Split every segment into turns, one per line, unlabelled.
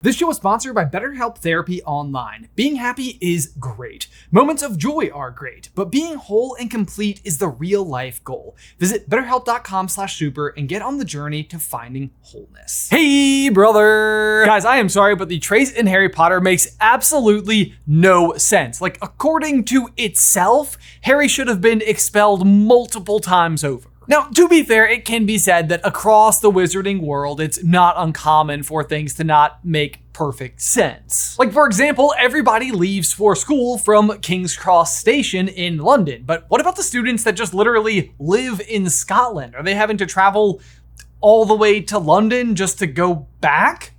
This show is sponsored by BetterHelp Therapy Online. Being happy is great. Moments of joy are great, but being whole and complete is the real life goal. Visit betterhelp.com/super and get on the journey to finding wholeness. Hey, brother! Guys, I am sorry, but the trace in Harry Potter makes absolutely no sense. Like, according to itself, Harry should have been expelled multiple times over. Now, to be fair, it can be said that across the wizarding world, it's not uncommon for things to not make perfect sense. Like, for example, everybody leaves for school from King's Cross Station in London, but what about the students that just literally live in Scotland? Are they having to travel all the way to London just to go back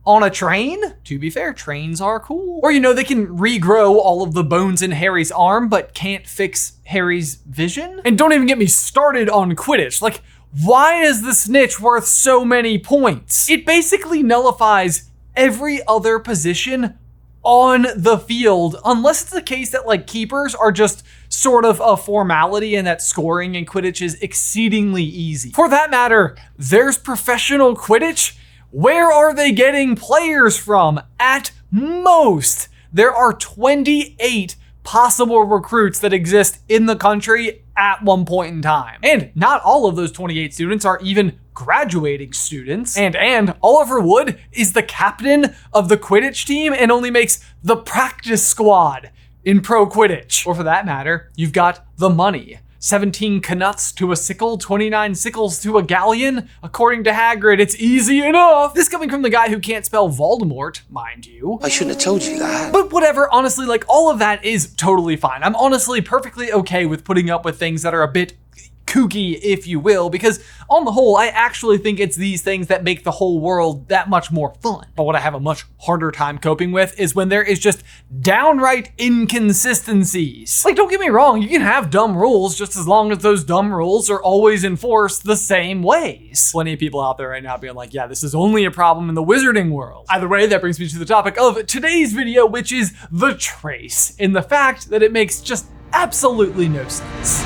on a train? To be fair, trains are cool. Or, they can regrow all of the bones in Harry's arm, but can't fix Harry's vision? And don't even get me started on Quidditch. Like, why is the snitch worth so many points? It basically nullifies every other position on the field, unless it's the case that keepers are just sort of a formality and that scoring in Quidditch is exceedingly easy. For that matter, there's professional Quidditch. Where are they getting players from? At most, there are 28 possible recruits that exist in the country at one point in time. And not all of those 28 students are even graduating students. And Oliver Wood is the captain of the Quidditch team and only makes the practice squad in pro Quidditch. Or for that matter, you've got the money. 17 canuts to a sickle, 29 sickles to a galleon. According to Hagrid, it's easy enough. This coming from the guy who can't spell Voldemort, mind you.
I shouldn't have told you that.
But whatever, honestly, all of that is totally fine. I'm honestly perfectly okay with putting up with things that are a bit kooky, if you will, because on the whole, I actually think it's these things that make the whole world that much more fun. But what I have a much harder time coping with is when there is just downright inconsistencies. Don't get me wrong, you can have dumb rules just as long as those dumb rules are always enforced the same ways. Plenty of people out there right now being like, yeah, this is only a problem in the wizarding world. Either way, that brings me to the topic of today's video, which is the trace, and the fact that it makes just absolutely no sense.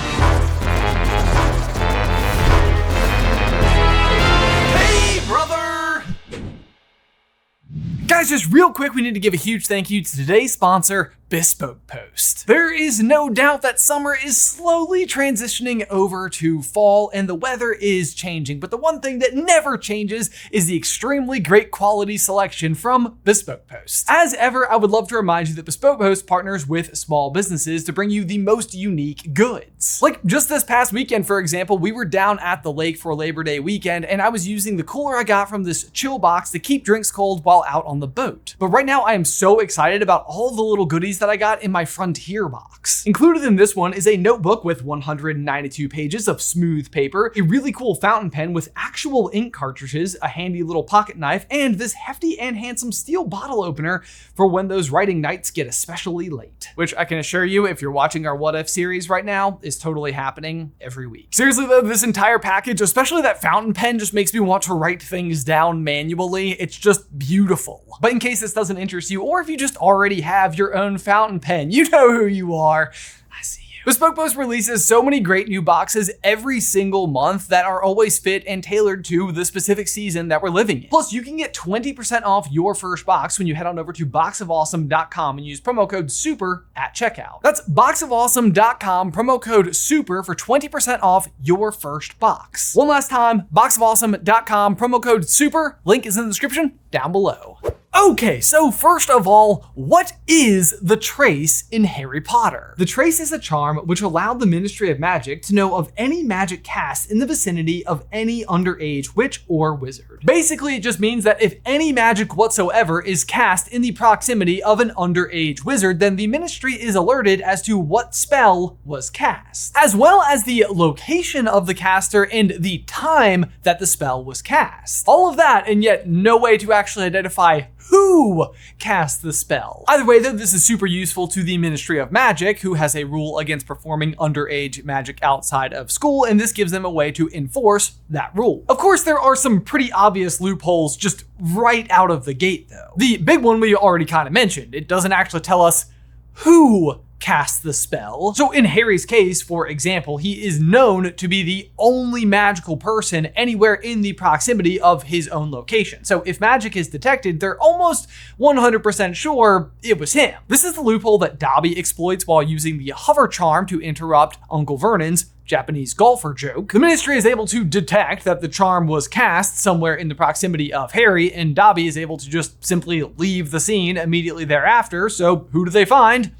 Guys, just real quick, we need to give a huge thank you to today's sponsor, Bespoke Post. There is no doubt that summer is slowly transitioning over to fall and the weather is changing, but the one thing that never changes is the extremely great quality selection from Bespoke Post. As ever, I would love to remind you that Bespoke Post partners with small businesses to bring you the most unique goods. Like just this past weekend, for example, we were down at the lake for Labor Day weekend and I was using the cooler I got from this chill box to keep drinks cold while out on the boat. But right now I am so excited about all the little goodies that I got in my Frontier box. Included in this one is a notebook with 192 pages of smooth paper, a really cool fountain pen with actual ink cartridges, a handy little pocket knife, and this hefty and handsome steel bottle opener for when those writing nights get especially late. Which I can assure you, if you're watching our What If series right now, is totally happening every week. Seriously though, this entire package, especially that fountain pen, just makes me want to write things down manually. It's just beautiful. But in case this doesn't interest you, or if you just already have your own fountain pen, you know who you are. I see you. Bespoke Post releases so many great new boxes every single month that are always fit and tailored to the specific season that we're living in. Plus, you can get 20% off your first box when you head on over to boxofawesome.com and use promo code SUPER at checkout. That's boxofawesome.com, promo code SUPER for 20% off your first box. One last time, boxofawesome.com, promo code SUPER. Link is in the description down below. Okay, so first of all, what is the trace in Harry Potter? The trace is a charm which allowed the Ministry of Magic to know of any magic cast in the vicinity of any underage witch or wizard. Basically, it just means that if any magic whatsoever is cast in the proximity of an underage wizard, then the Ministry is alerted as to what spell was cast, as well as the location of the caster and the time that the spell was cast. All of that, and yet no way to actually identify who cast the spell. Either way though, this is super useful to the Ministry of Magic, who has a rule against performing underage magic outside of school, and this gives them a way to enforce that rule. Of course, there are some pretty obvious loopholes just right out of the gate though. The big one we already kind of mentioned, it doesn't actually tell us who cast the spell. So in Harry's case, for example, he is known to be the only magical person anywhere in the proximity of his own location. So if magic is detected, they're almost 100% sure it was him. This is the loophole that Dobby exploits while using the hover charm to interrupt Uncle Vernon's Japanese golfer joke. The Ministry is able to detect that the charm was cast somewhere in the proximity of Harry, and Dobby is able to just simply leave the scene immediately thereafter, so who do they find?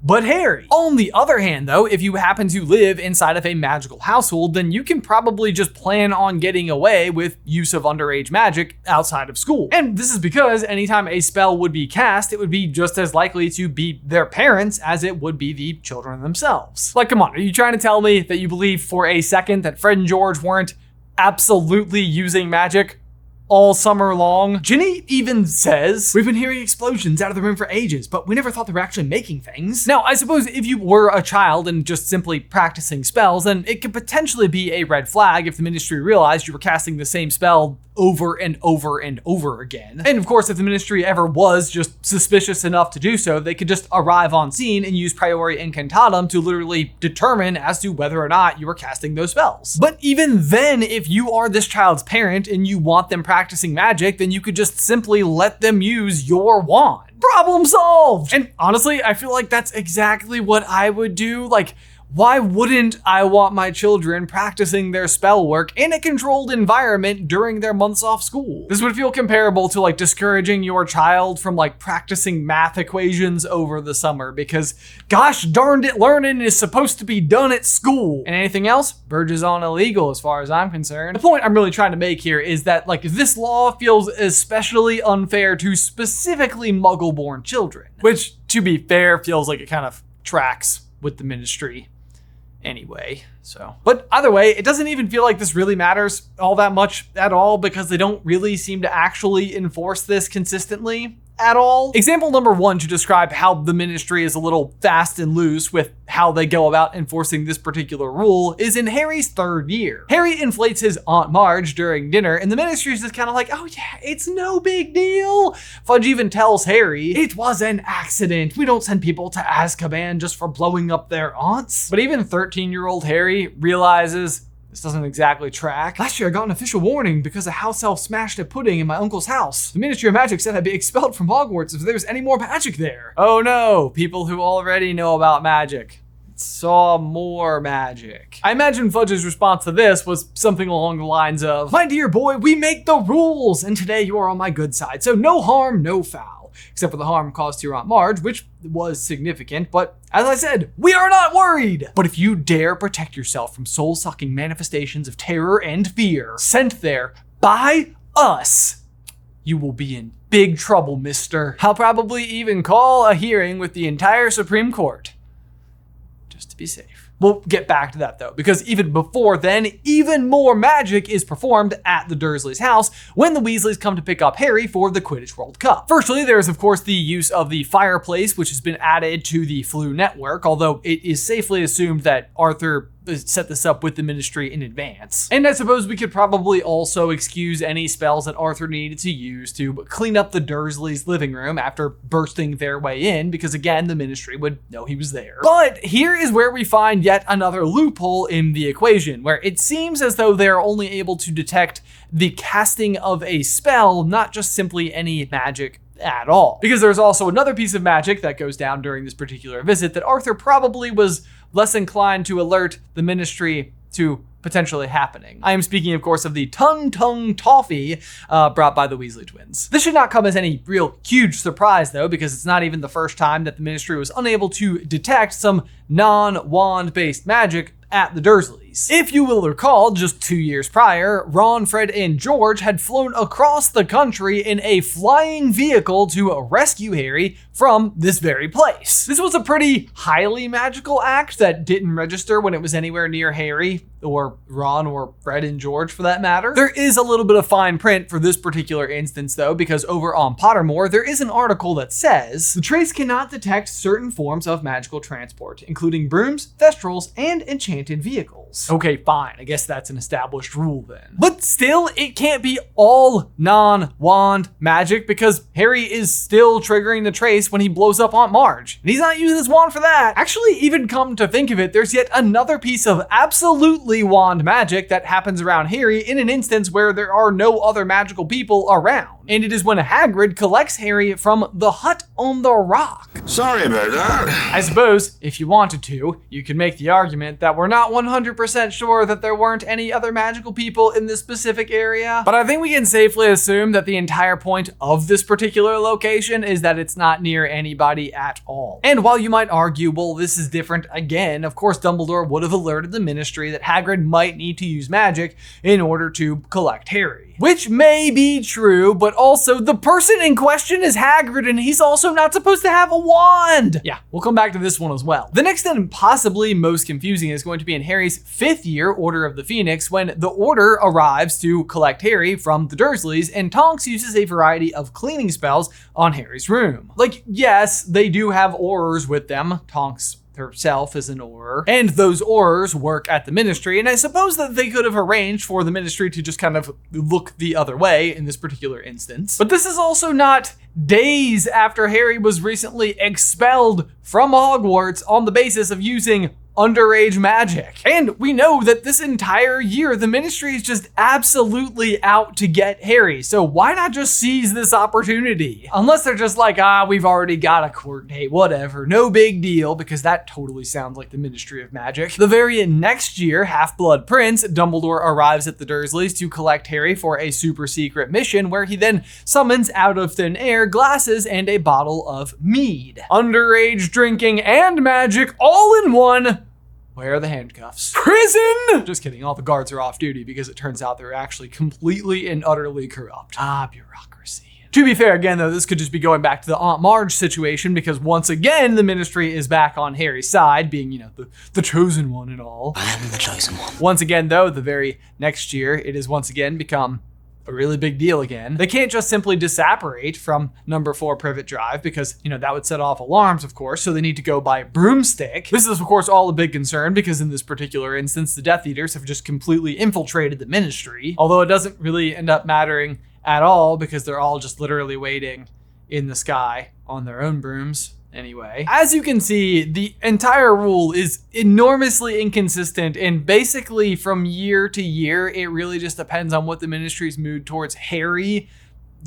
But Harry. On the other hand though, if you happen to live inside of a magical household, then you can probably just plan on getting away with use of underage magic outside of school. And this is because anytime a spell would be cast, it would be just as likely to be their parents as it would be the children themselves. Like, come on, are you trying to tell me that you believe for a second that Fred and George weren't absolutely using magic all summer long? Ginny even says, "We've been hearing explosions out of the room for ages, but we never thought they were actually making things." Now, I suppose if you were a child and just simply practicing spells, then it could potentially be a red flag if the Ministry realized you were casting the same spell over and over and over again. And of course, if the Ministry ever was just suspicious enough to do so, they could just arrive on scene and use priori incantatem to literally determine as to whether or not you were casting those spells. But even then, if you are this child's parent and you want them practicing magic, then you could just simply let them use your wand. Problem solved! And honestly, I feel like that's exactly what I would do. Like, why wouldn't I want my children practicing their spell work in a controlled environment during their months off school? This would feel comparable to like discouraging your child from like practicing math equations over the summer because gosh darned it, learning is supposed to be done at school. And anything else verges on illegal as far as I'm concerned. The point I'm really trying to make here is that like this law feels especially unfair to specifically Muggle-born children, which to be fair feels like it kind of tracks with the Ministry anyway, so. But either way, it doesn't even feel like this really matters all that much at all because they don't really seem to actually enforce this consistently at all. Example number one to describe how the Ministry is a little fast and loose with how they go about enforcing this particular rule is in Harry's third year. Harry inflates his Aunt Marge during dinner and the Ministry is just kind of like, oh yeah, it's no big deal. Fudge even tells Harry, it was an accident. We don't send people to Azkaban just for blowing up their aunts. But even 13-year-old Harry realizes this doesn't exactly track. Last year I got an official warning because a house elf smashed a pudding in my uncle's house. The Ministry of Magic said I'd be expelled from Hogwarts if there was any more magic there. Oh no, people who already know about magic saw more magic. I imagine Fudge's response to this was something along the lines of, my dear boy, we make the rules, and today you are on my good side, so no harm, no foul. Except for the harm caused to your Aunt Marge, which was significant, but as I said, we are not worried! But if you dare protect yourself from soul-sucking manifestations of terror and fear sent there by us, you will be in big trouble, mister. I'll probably even call a hearing with the entire Supreme Court, just to be safe. We'll get back to that though, because even before then, even more magic is performed at the Dursleys' house when the Weasleys come to pick up Harry for the Quidditch World Cup. Firstly, there is of course the use of the fireplace, which has been added to the Floo network, although it is safely assumed that Arthur set this up with the Ministry in advance. And I suppose we could probably also excuse any spells that Arthur needed to use to clean up the Dursleys' living room after bursting their way in, because again, the Ministry would know he was there. But here is where we find yet another loophole in the equation, where it seems as though they're only able to detect the casting of a spell, not just simply any magic at all. Because there's also another piece of magic that goes down during this particular visit that Arthur probably was less inclined to alert the Ministry to potentially happening. I am speaking, of course, of the Tung Toffee brought by the Weasley twins. This should not come as any real huge surprise, though, because it's not even the first time that the Ministry was unable to detect some non-wand-based magic at the Dursleys. If you will recall, just 2 years prior, Ron, Fred, and George had flown across the country in a flying vehicle to rescue Harry from this very place. This was a pretty highly magical act that didn't register when it was anywhere near Harry, or Ron, or Fred and George for that matter. There is a little bit of fine print for this particular instance though, because over on Pottermore, there is an article that says, the trace cannot detect certain forms of magical transport, including brooms, thestrals, and enchanted vehicles. spells. Okay, fine. I guess that's an established rule then. But still, it can't be all non-wand magic because Harry is still triggering the trace when he blows up Aunt Marge. And he's not using his wand for that. Actually, even come to think of it, there's yet another piece of absolutely wand magic that happens around Harry in an instance where there are no other magical people around. And it is when Hagrid collects Harry from the hut on the rock.
Sorry about that.
I suppose, if you wanted to, you could make the argument that we're not 100% sure that there weren't any other magical people in this specific area. But I think we can safely assume that the entire point of this particular location is that it's not near anybody at all. And while you might argue, well, this is different again, of course Dumbledore would have alerted the Ministry that Hagrid might need to use magic in order to collect Harry. Which may be true, but also the person in question is Hagrid and he's also not supposed to have a wand. Yeah, we'll come back to this one as well. The next and possibly most confusing is going to be in Harry's 5th year, Order of the Phoenix, when the Order arrives to collect Harry from the Dursleys and Tonks uses a variety of cleaning spells on Harry's room. Like, yes, they do have Aurors with them. Tonks herself is an Auror, and those Aurors work at the Ministry, and I suppose that they could have arranged for the Ministry to just kind of look the other way in this particular instance. But this is also not days after Harry was recently expelled from Hogwarts on the basis of using underage magic. And we know that this entire year, the Ministry is just absolutely out to get Harry. So why not just seize this opportunity? Unless they're just like, we've already got a court date, whatever, no big deal, because that totally sounds like the Ministry of Magic. The very next year, Half-Blood Prince, Dumbledore arrives at the Dursleys to collect Harry for a super secret mission where he then summons out of thin air glasses and a bottle of mead. Underage drinking and magic all in one. Where are the handcuffs? Prison! Just kidding, all the guards are off duty because it turns out they're actually completely and utterly corrupt. Bureaucracy. To be fair, again, though, this could just be going back to the Aunt Marge situation because once again, the Ministry is back on Harry's side, being, the chosen one and all.
I am the chosen one.
Once again, though, the very next year, it has once again become a really big deal again. They can't just simply disapparate from number 4 Privet Drive because, that would set off alarms, of course, so they need to go by broomstick. This is, of course, all a big concern because in this particular instance, the Death Eaters have just completely infiltrated the Ministry, although it doesn't really end up mattering at all because they're all just literally waiting in the sky on their own brooms. Anyway, as you can see, the entire rule is enormously inconsistent, and basically from year to year, it really just depends on what the Ministry's mood towards Harry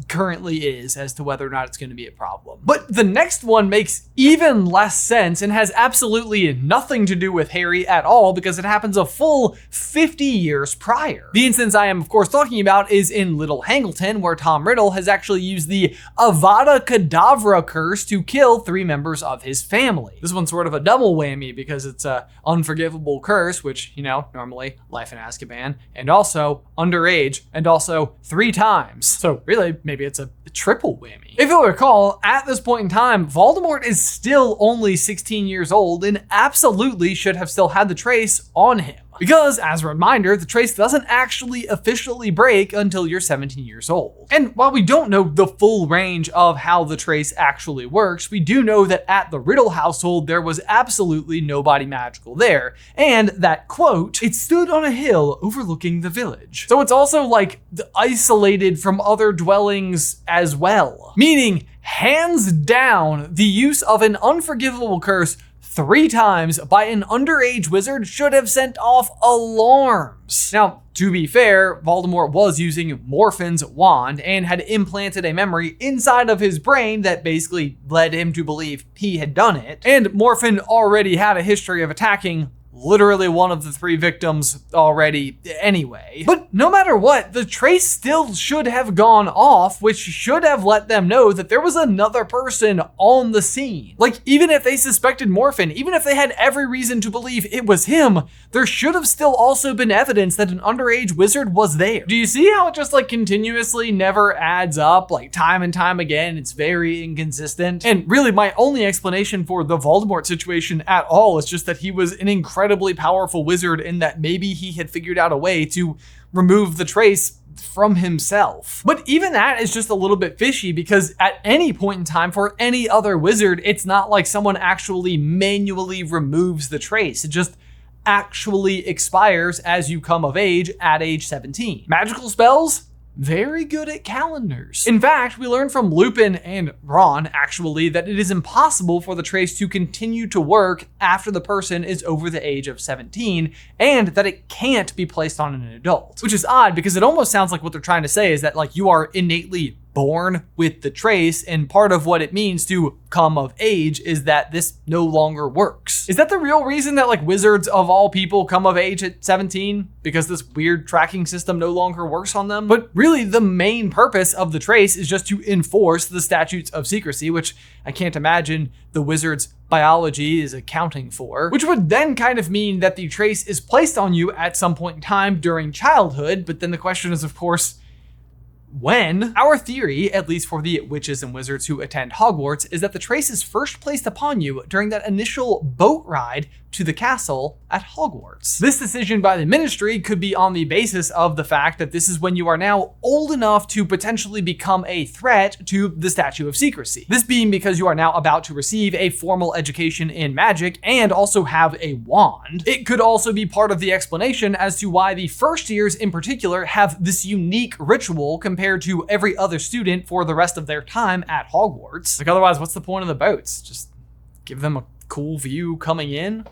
currently is as to whether or not it's going to be a problem. But the next one makes even less sense and has absolutely nothing to do with Harry at all because it happens a full 50 years prior. The instance I am of course talking about is in Little Hangleton, where Tom Riddle has actually used the Avada Kedavra curse to kill 3 members of his family. This one's sort of a double whammy because it's a unforgivable curse, which, normally life in Azkaban, and also underage, and also 3 times. So really, maybe it's a triple whammy. If you'll recall, at this point in time, Voldemort is still only 16 years old and absolutely should have still had the trace on him. Because, as a reminder, the trace doesn't actually officially break until you're 17 years old. And while we don't know the full range of how the trace actually works, we do know that at the Riddle household, there was absolutely nobody magical there. And that, quote, it stood on a hill overlooking the village. So it's also like isolated from other dwellings as well. Meaning, hands down, the use of an unforgivable curse 3 times by an underage wizard should have sent off alarms. Now, to be fair, Voldemort was using Morphin's wand and had implanted a memory inside of his brain that basically led him to believe he had done it. And Morphin already had a history of attacking literally one of the 3 victims already anyway. But no matter what, the trace still should have gone off, which should have let them know that there was another person on the scene. Like, even if they suspected Morphin, even if they had every reason to believe it was him, there should have still also been evidence that an underage wizard was there. Do you see how it just continuously never adds up? Time and time again, it's very inconsistent. And really, my only explanation for the Voldemort situation at all is just that he was an incredibly powerful wizard and that maybe he had figured out a way to remove the trace from himself. But even that is just a little bit fishy because at any point in time for any other wizard, it's not like someone actually manually removes the trace. It just actually expires as you come of age at age 17. Magical spells? Very good at calendars. In fact, we learned from Lupin and Ron, actually, that it is impossible for the trace to continue to work after the person is over the age of 17, and that it can't be placed on an adult. Which is odd, because it almost sounds like what they're trying to say is that, like, you are innately born with the trace, and part of what it means to come of age is that this no longer works. Is that the real reason that, like, wizards of all people come of age at 17? Because this weird tracking system no longer works on them? But really, the main purpose of the trace is just to enforce the statutes of secrecy, which I can't imagine the wizard's biology is accounting for, which would then kind of mean that the trace is placed on you at some point in time during childhood. But then the question is, of course, when? Our theory, at least for the witches and wizards who attend Hogwarts, is that the trace is first placed upon you during that initial boat ride to the castle at Hogwarts. This decision by the ministry could be on the basis of the fact that this is when you are now old enough to potentially become a threat to the statute of secrecy. This being because you are now about to receive a formal education in magic and also have a wand. It could also be part of the explanation as to why the first years in particular have this unique ritual compared to every other student for the rest of their time at Hogwarts. Like, otherwise, what's the point of the boats? Just give them a cool view coming in?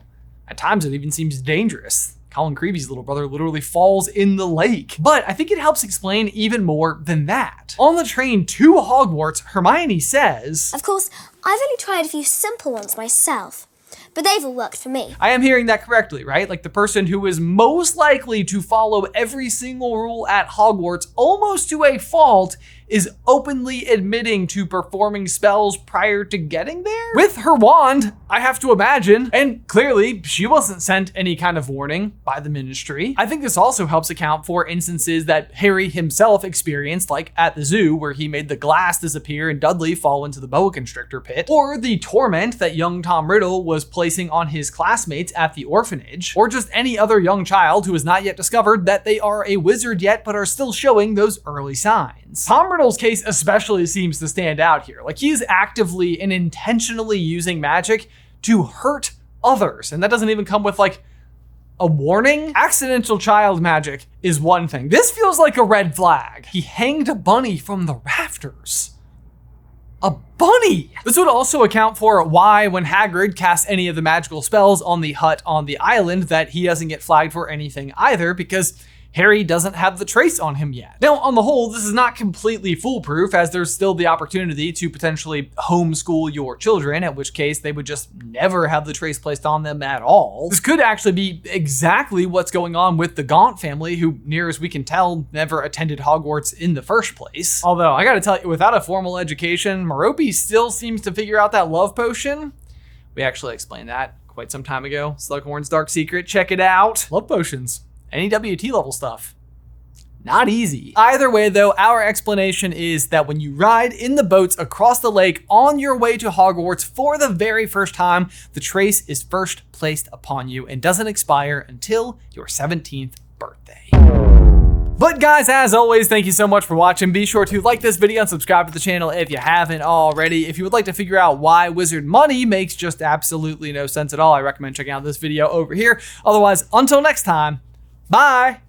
At times, it even seems dangerous. Colin Creevy's little brother literally falls in the lake. But I think it helps explain even more than that. On the train to Hogwarts, Hermione says,
"Of course, I've only tried a few simple ones myself, but they've all worked for me."
I am hearing that correctly, right? Like, the person who is most likely to follow every single rule at Hogwarts almost to a fault is openly admitting to performing spells prior to getting there? With her wand, I have to imagine. And clearly, she wasn't sent any kind of warning by the ministry. I think this also helps account for instances that Harry himself experienced, like at the zoo, where he made the glass disappear and Dudley fall into the boa constrictor pit, or the torment that young Tom Riddle was placing on his classmates at the orphanage, or just any other young child who has not yet discovered that they are a wizard yet, but are still showing those early signs. Tom Riddle's case especially seems to stand out here. Like, he is actively and intentionally using magic to hurt others, and that doesn't even come with, like, a warning. Accidental child magic is one thing. This feels like a red flag. He hanged a bunny from the rafters. A bunny! This would also account for why, when Hagrid casts any of the magical spells on the hut on the island, that he doesn't get flagged for anything either, because Harry doesn't have the trace on him yet. Now, on the whole, this is not completely foolproof, as there's still the opportunity to potentially homeschool your children, at which case they would just never have the trace placed on them at all. This could actually be exactly what's going on with the Gaunt family, who, near as we can tell, never attended Hogwarts in the first place. Although, I gotta tell you, without a formal education, Merope still seems to figure out that love potion. We actually explained that quite some time ago. Slughorn's Dark Secret, check it out. Love potions. Any WT level stuff. Not easy. Either way though, our explanation is that when you ride in the boats across the lake on your way to Hogwarts for the very first time, the trace is first placed upon you and doesn't expire until your 17th birthday. But guys, as always, thank you so much for watching. Be sure to like this video and subscribe to the channel if you haven't already. If you would like to figure out why wizard money makes just absolutely no sense at all, I recommend checking out this video over here. Otherwise, until next time, bye.